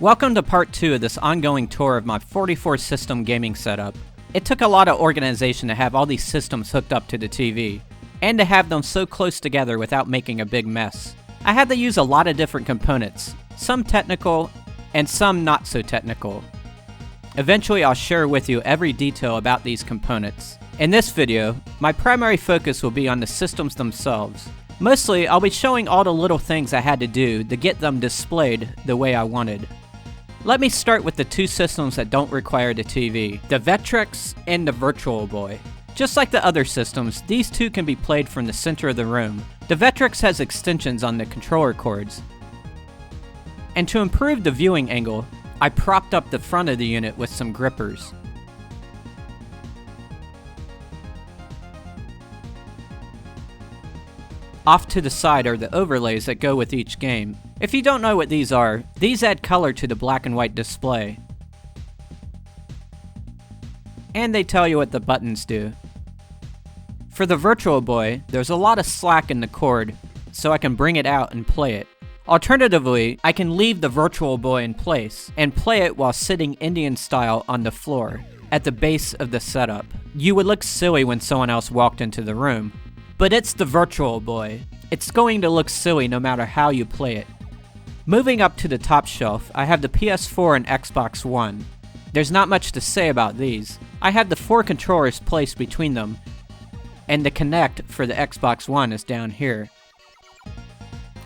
Welcome to part 2 of this ongoing tour of my 44 system gaming setup. It took a lot of organization to have all these systems hooked up to the TV, and to have them so close together without making a big mess. I had to use a lot of different components, some technical and some not so technical. Eventually I'll share with you every detail about these components. In this video, my primary focus will be on the systems themselves. Mostly I'll be showing all the little things I had to do to get them displayed the way I wanted. Let me start with the two systems that don't require the TV, the Vectrex and the Virtual Boy. Just like the other systems, these two can be played from the center of the room. The Vectrex has extensions on the controller cords. And to improve the viewing angle, I propped up the front of the unit with some grippers. Off to the side are the overlays that go with each game. If you don't know what these are, these add color to the black and white display. And they tell you what the buttons do. For the Virtual Boy, there's a lot of slack in the cord, so I can bring it out and play it. Alternatively, I can leave the Virtual Boy in place and play it while sitting Indian style on the floor, at the base of the setup. You would look silly when someone else walked into the room. But it's the Virtual Boy. It's going to look silly no matter how you play it. Moving up to the top shelf, I have the Ps4 and Xbox One. There's not much to say about these. I have the 4 controllers placed between them, and the Kinect for the Xbox One is down here.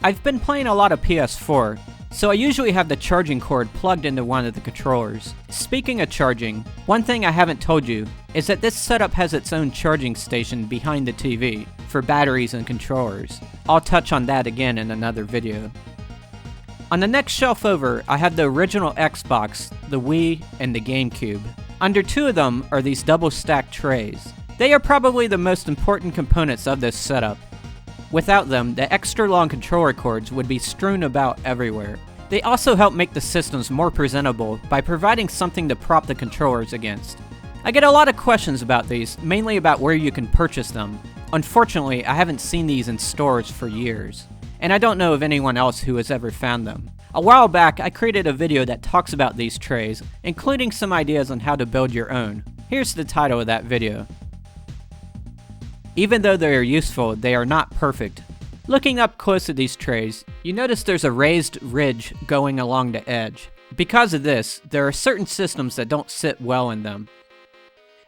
I've been playing a lot of PS4, so I usually have the charging cord plugged into one of the controllers. Speaking of charging, one thing I haven't told you is that this setup has its own charging station behind the TV for batteries and controllers. I'll touch on that again in another video. On the next shelf over, I have the original Xbox, the Wii, and the Gamecube. Under two of them are these double stacked trays. They are probably the most important components of this setup. Without them, the extra long controller cords would be strewn about everywhere. They also help make the systems more presentable by providing something to prop the controllers against. I get a lot of questions about these, mainly about where you can purchase them. Unfortunately, I haven't seen these in stores for years, and I don't know of anyone else who has ever found them. A while back, I created a video that talks about these trays, including some ideas on how to build your own. Here's the title of that video. Even though they are useful, they are not perfect. Looking up close at these trays, you notice there's a raised ridge going along the edge. Because of this, there are certain systems that don't sit well in them.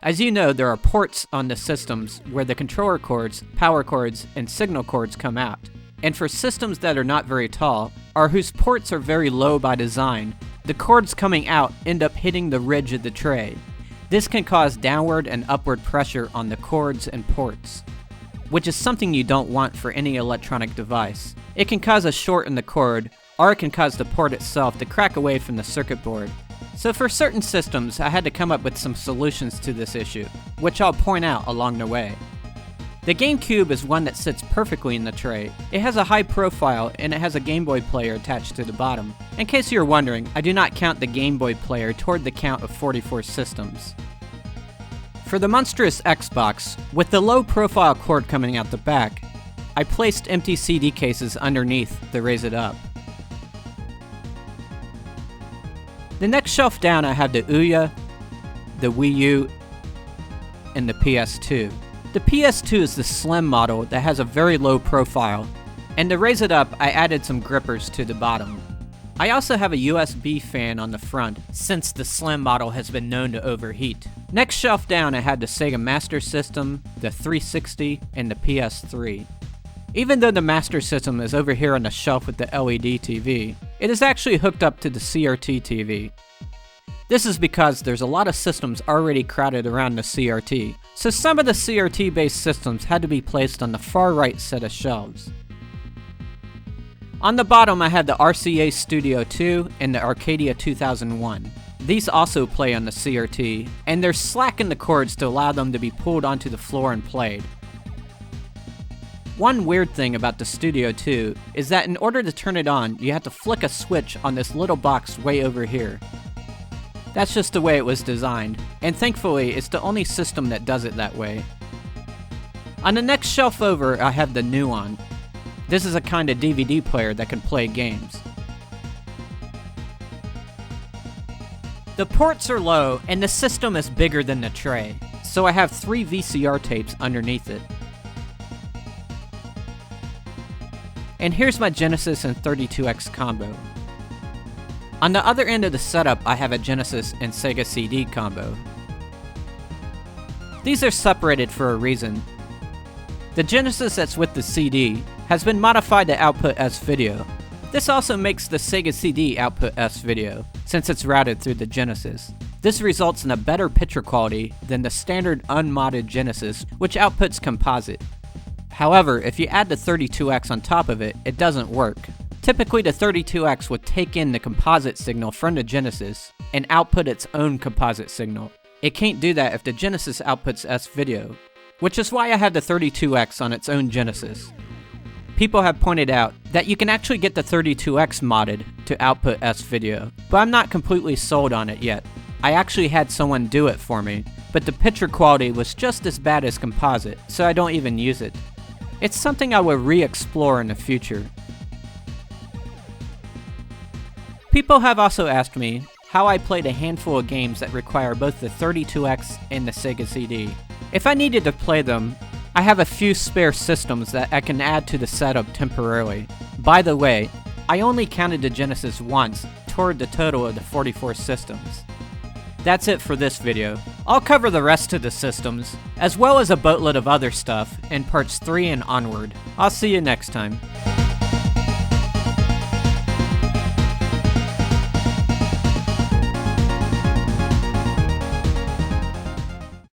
As you know, there are ports on the systems where the controller cords, power cords, and signal cords come out. And for systems that are not very tall, or whose ports are very low by design, the cords coming out end up hitting the ridge of the tray. This can cause downward and upward pressure on the cords and ports, which is something you don't want for any electronic device. It can cause a short in the cord, or it can cause the port itself to crack away from the circuit board. So for certain systems, I had to come up with some solutions to this issue, which I'll point out along the way. The Gamecube is one that sits perfectly in the tray. It has a high profile and it has a Game Boy player attached to the bottom. In case you're wondering, I do not count the Game Boy player toward the count of 44 systems. For the monstrous Xbox, with the low profile cord coming out the back, I placed empty CD cases underneath to raise it up. The next shelf down I have the Ouya, the Wii U, and the PS2. The PS2 is the slim model that has a very low profile, and to raise it up I added some grippers to the bottom. I also have a USB fan on the front, since the slim model has been known to overheat. Next shelf down I had the Sega Master System, the 360, and the PS3. Even though the Master System is over here on the shelf with the LED TV, it is actually hooked up to the CRT TV. This is because there's a lot of systems already crowded around the CRT, so some of the CRT-based systems had to be placed on the far right set of shelves. On the bottom I had the RCA Studio II and the Arcadia 2001. These also play on the CRT, and there's slack in the cords to allow them to be pulled onto the floor and played. One weird thing about the Studio II is that in order to turn it on, you have to flick a switch on this little box way over here. That's just the way it was designed, and thankfully it's the only system that does it that way. On the next shelf over, I have the Nuon. This is a kind of DVD player that can play games. The ports are low, and the system is bigger than the tray, so I have 3 VCR tapes underneath it. And here's my Genesis and 32X combo. On the other end of the setup, I have a Genesis and Sega CD combo. These are separated for a reason. The Genesis that's with the CD has been modified to output S-video. This also makes the Sega CD output S-video, since it's routed through the Genesis. This results in a better picture quality than the standard unmodded Genesis, which outputs composite. However, if you add the 32X on top of it, it doesn't work. Typically, the 32X would take in the composite signal from the Genesis and output its own composite signal. It can't do that if the Genesis outputs S-video, which is why I have the 32X on its own Genesis. People have pointed out that you can actually get the 32X modded to output S-video, but I'm not completely sold on it yet. I actually had someone do it for me, but the picture quality was just as bad as composite, so I don't even use it. It's something I will re-explore in the future. People have also asked me how I played a handful of games that require both the 32X and the Sega CD. If I needed to play them, I have a few spare systems that I can add to the setup temporarily. By the way, I only counted the Genesis once toward the total of the 44 systems. That's it for this video. I'll cover the rest of the systems, as well as a boatload of other stuff, in parts 3 and onward. I'll see you next time.